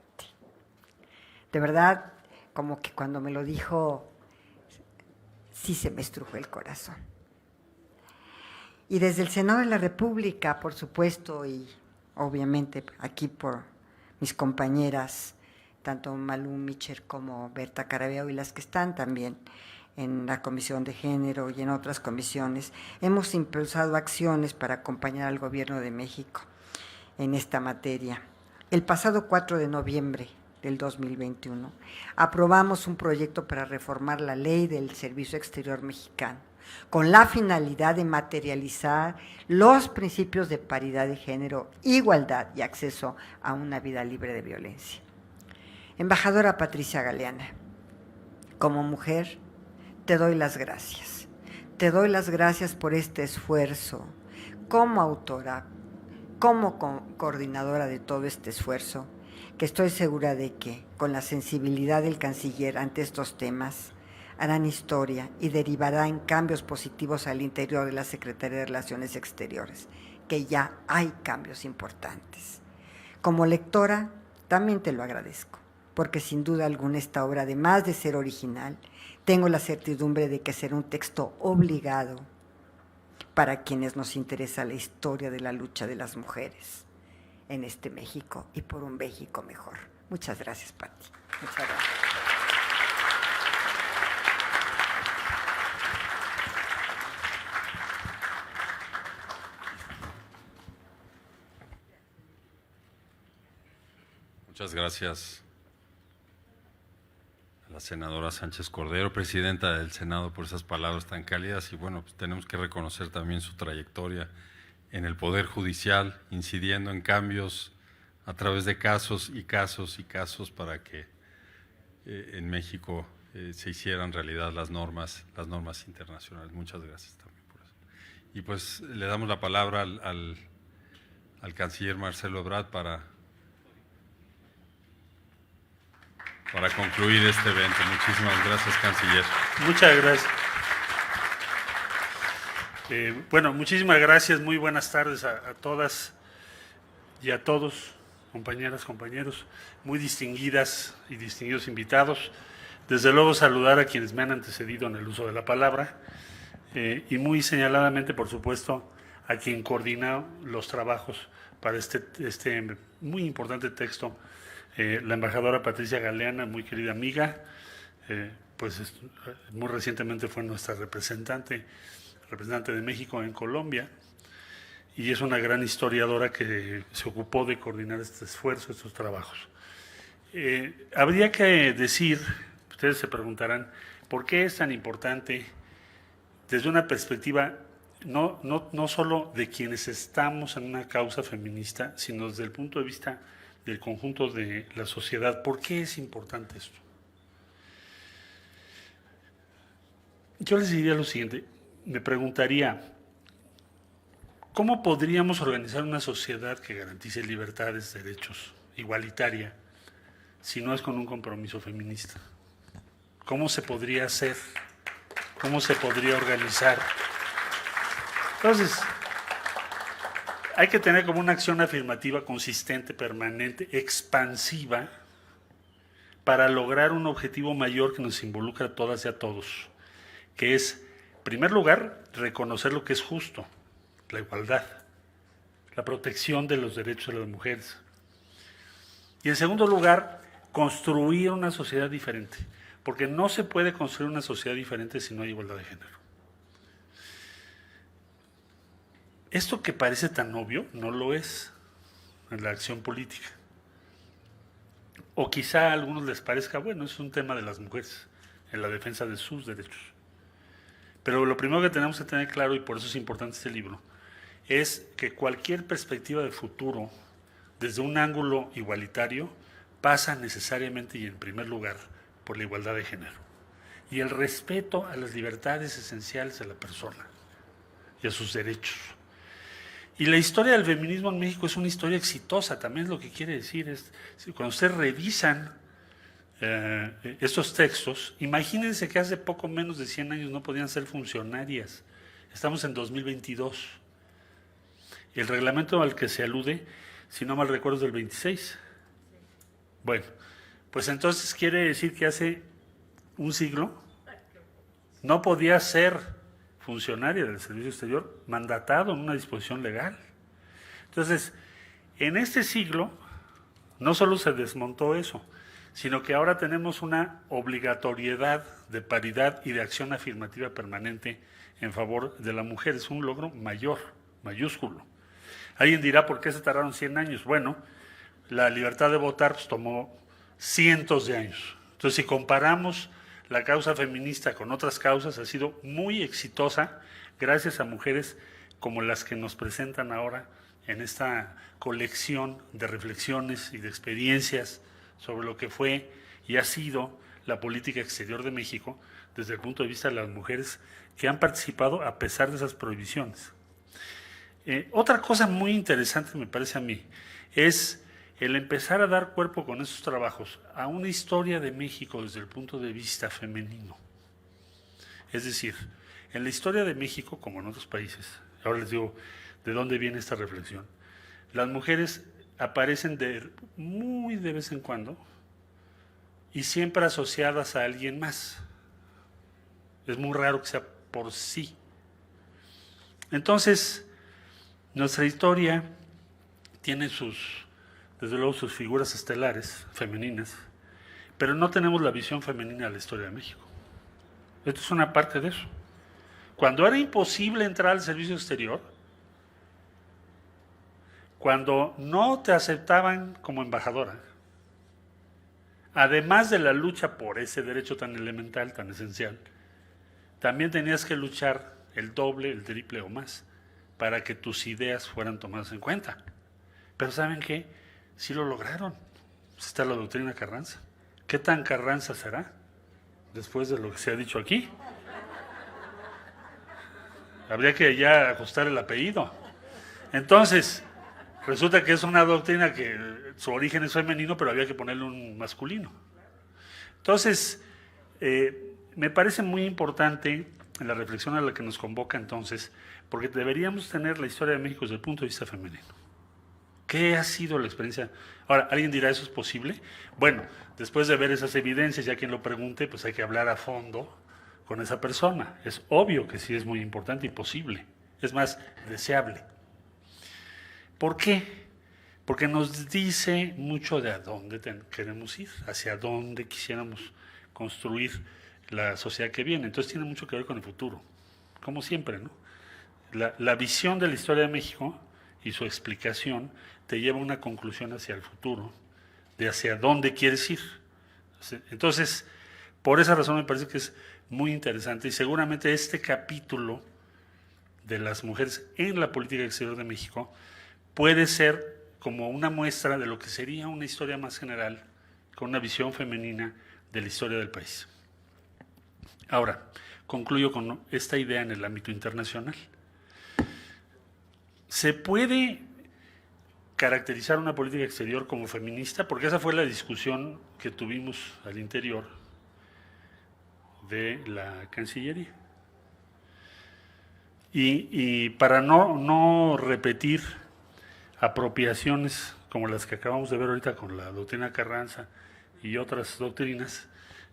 De verdad, como que cuando me lo dijo, sí se me estrujó el corazón. Y desde el Senado de la República, por supuesto, y obviamente aquí por mis compañeras, tanto Malú Micher como Berta Carabiao y las que están también en la Comisión de Género y en otras comisiones, hemos impulsado acciones para acompañar al Gobierno de México en esta materia. El pasado 4 de noviembre del 2021, aprobamos un proyecto para reformar la Ley del Servicio Exterior Mexicano, con la finalidad de materializar los principios de paridad de género, igualdad y acceso a una vida libre de violencia. Embajadora Patricia Galeana, como mujer, te doy las gracias. Te doy las gracias por este esfuerzo como autora, como coordinadora de todo este esfuerzo, que estoy segura de que, con la sensibilidad del canciller ante estos temas, harán historia y derivará en cambios positivos al interior de la Secretaría de Relaciones Exteriores, que ya hay cambios importantes. Como lectora, también te lo agradezco, porque sin duda alguna esta obra, además de ser original, tengo la certidumbre de que será un texto obligado para quienes nos interesa la historia de la lucha de las mujeres en este México y por un México mejor. Muchas gracias, Pati. Muchas gracias. Muchas gracias a la senadora Sánchez Cordero, presidenta del Senado, por esas palabras tan cálidas. Y bueno, pues tenemos que reconocer también su trayectoria en el Poder Judicial, incidiendo en cambios a través de casos y casos y casos para que en México se hicieran realidad las normas internacionales. Muchas gracias también por eso. Y pues le damos la palabra al canciller Marcelo Ebrard para concluir este evento. Muchísimas gracias, canciller. Muchas gracias. Bueno, muchísimas gracias. Muy buenas tardes a todas y a todos, compañeras, compañeros, muy distinguidas y distinguidos invitados. Desde luego saludar a quienes me han antecedido en el uso de la palabra y muy señaladamente, por supuesto, a quien coordina los trabajos para este muy importante texto, la embajadora Patricia Galeana, muy querida amiga, pues muy recientemente fue nuestra representante de México en Colombia, y es una gran historiadora que se ocupó de coordinar este esfuerzo, estos trabajos. Habría que decir, ustedes se preguntarán, ¿por qué es tan importante desde una perspectiva no solo de quienes estamos en una causa feminista, sino desde el punto de vista del conjunto de la sociedad? ¿Por qué es importante esto? Yo les diría lo siguiente, me preguntaría, ¿cómo podríamos organizar una sociedad que garantice libertades, derechos, igualitaria, si no es con un compromiso feminista? ¿Cómo se podría hacer? ¿Cómo se podría organizar? Entonces, hay que tener como una acción afirmativa consistente, permanente, expansiva, para lograr un objetivo mayor que nos involucra a todas y a todos, que es, en primer lugar, reconocer lo que es justo, la igualdad, la protección de los derechos de las mujeres. Y en segundo lugar, construir una sociedad diferente, porque no se puede construir una sociedad diferente si no hay igualdad de género. Esto que parece tan obvio no lo es en la acción política. O quizá a algunos les parezca, bueno, es un tema de las mujeres, en la defensa de sus derechos. Pero lo primero que tenemos que tener claro, y por eso es importante este libro, es que cualquier perspectiva de futuro, desde un ángulo igualitario, pasa necesariamente y en primer lugar por la igualdad de género y el respeto a las libertades esenciales de la persona y a sus derechos. Y la historia del feminismo en México es una historia exitosa, también es lo que quiere decir. Cuando ustedes revisan estos textos, imagínense que hace poco menos de 100 años no podían ser funcionarias. Estamos en 2022. Y el reglamento al que se alude, si no mal recuerdo, es del 26. Bueno, pues entonces quiere decir que hace un siglo, no podía ser funcionaria del servicio exterior mandatado en una disposición legal. Entonces, en este siglo, no solo se desmontó eso, sino que ahora tenemos una obligatoriedad de paridad y de acción afirmativa permanente en favor de la mujer. Es un logro mayor, mayúsculo. Alguien dirá, ¿por qué se tardaron 100 años? Bueno, la libertad de votar pues, tomó cientos de años. Entonces, si comparamos la causa feminista con otras causas, ha sido muy exitosa gracias a mujeres como las que nos presentan ahora en esta colección de reflexiones y de experiencias sobre lo que fue y ha sido la política exterior de México desde el punto de vista de las mujeres que han participado a pesar de esas prohibiciones. Otra cosa muy interesante, me parece a mí, es el empezar a dar cuerpo con esos trabajos a una historia de México desde el punto de vista femenino. Es decir, en la historia de México, como en otros países, ahora les digo de dónde viene esta reflexión, las mujeres aparecen muy de vez en cuando y siempre asociadas a alguien más. Es muy raro que sea por sí. Entonces, nuestra historia tiene desde luego sus figuras estelares, femeninas, pero no tenemos la visión femenina de la historia de México. Esto es una parte de eso. Cuando era imposible entrar al servicio exterior, cuando no te aceptaban como embajadora, además de la lucha por ese derecho tan elemental, tan esencial, también tenías que luchar el doble, el triple o más para que tus ideas fueran tomadas en cuenta. Pero ¿saben qué? Sí lo lograron. Está la doctrina Carranza. ¿Qué tan Carranza será después de lo que se ha dicho aquí? Habría que ya ajustar el apellido. Entonces, resulta que es una doctrina que su origen es femenino, pero había que ponerle un masculino. Entonces, me parece muy importante la reflexión a la que nos convoca entonces, porque deberíamos tener la historia de México desde el punto de vista femenino. ¿Qué ha sido la experiencia? Ahora, ¿alguien dirá eso es posible? Bueno, después de ver esas evidencias, ya quien lo pregunte, pues hay que hablar a fondo con esa persona. Es obvio que sí es muy importante y posible. Es más, deseable. ¿Por qué? Porque nos dice mucho de a dónde queremos ir, hacia dónde quisiéramos construir la sociedad que viene. Entonces tiene mucho que ver con el futuro, como siempre, ¿no? La visión de la historia de México y su explicación te lleva a una conclusión hacia el futuro, de hacia dónde quieres ir. Entonces, por esa razón me parece que es muy interesante y seguramente este capítulo de las mujeres en la política exterior de México puede ser como una muestra de lo que sería una historia más general, con una visión femenina de la historia del país. Ahora, concluyo con esta idea en el ámbito internacional. ¿Se puede caracterizar una política exterior como feminista? Porque esa fue la discusión que tuvimos al interior de la Cancillería. Y para no repetir apropiaciones como las que acabamos de ver ahorita con la doctrina Carranza y otras doctrinas,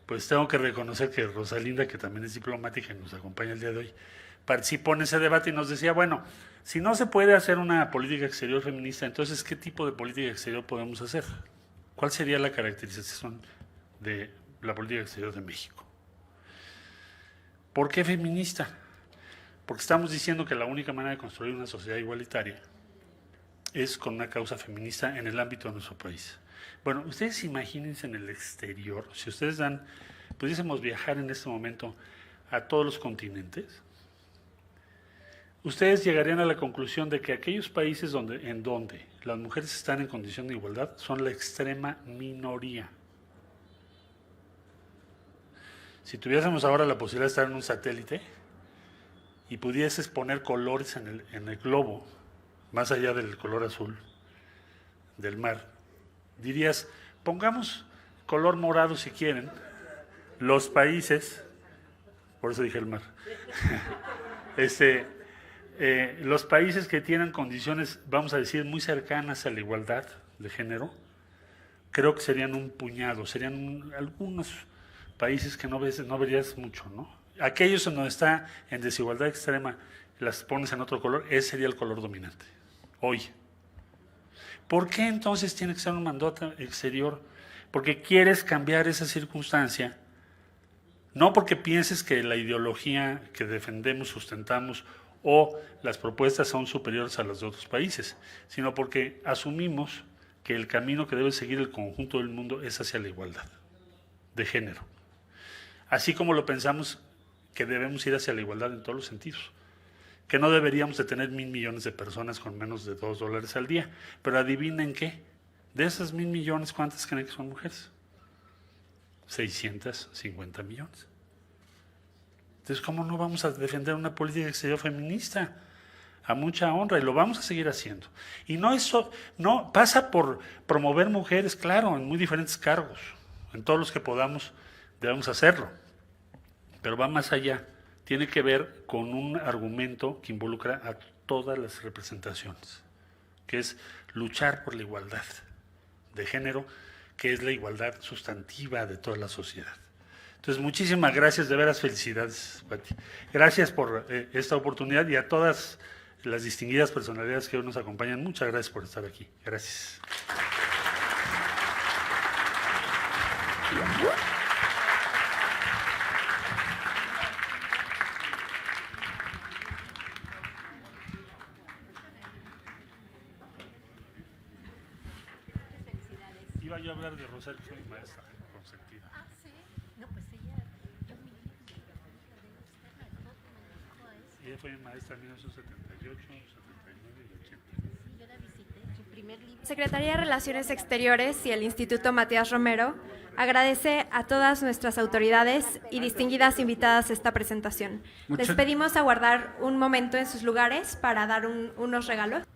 pues tengo que reconocer que Rosalinda, que también es diplomática y nos acompaña el día de hoy, participó en ese debate y nos decía, bueno, si no se puede hacer una política exterior feminista, entonces, ¿qué tipo de política exterior podemos hacer? ¿Cuál sería la caracterización de la política exterior de México? ¿Por qué feminista? Porque estamos diciendo que la única manera de construir una sociedad igualitaria es con una causa feminista en el ámbito de nuestro país. Bueno, ustedes imagínense en el exterior, si ustedes pudiésemos viajar en este momento a todos los continentes, ustedes llegarían a la conclusión de que aquellos países en donde las mujeres están en condición de igualdad son la extrema minoría. Si tuviésemos ahora la posibilidad de estar en un satélite y pudieses poner colores en el globo, más allá del color azul del mar, dirías, pongamos color morado si quieren, los países, por eso dije el mar, los países que tienen condiciones, vamos a decir, muy cercanas a la igualdad de género, creo que serían un puñado, serían algunos países que no verías mucho, ¿no? aquellos en donde está en desigualdad extrema, las pones en otro color, ese sería el color dominante, hoy. ¿Por qué entonces tiene que ser un mandato exterior? Porque quieres cambiar esa circunstancia, no porque pienses que la ideología que defendemos, sustentamos, o las propuestas son superiores a las de otros países, sino porque asumimos que el camino que debe seguir el conjunto del mundo es hacia la igualdad de género. Así como lo pensamos que debemos ir hacia la igualdad en todos los sentidos, que no deberíamos de tener 1,000 millones de personas con menos de $2 al día. Pero adivinen qué, de esas 1,000 millones, ¿cuántas creen que son mujeres? 650 millones. Entonces, ¿cómo no vamos a defender una política exterior feminista? A mucha honra, y lo vamos a seguir haciendo. Y no eso, no pasa por promover mujeres, claro, en muy diferentes cargos, en todos los que podamos, debemos hacerlo. Pero va más allá, tiene que ver con un argumento que involucra a todas las representaciones, que es luchar por la igualdad de género, que es la igualdad sustantiva de toda la sociedad. Entonces, muchísimas gracias, de veras felicidades, Pati. Gracias por esta oportunidad, y a todas las distinguidas personalidades que hoy nos acompañan, muchas gracias por estar aquí. Gracias. Iba yo a hablar de Rosario, soy maestra consentida. Ah, sí. No, pues ella, Ella fue maestra en 1978, 79 y 80. yo la visité, su primer libro. Secretaría de Relaciones Exteriores y el Instituto Matías Romero agradece a todas nuestras autoridades y distinguidas invitadas a esta presentación. Les pedimos aguardar un momento en sus lugares para dar unos regalos.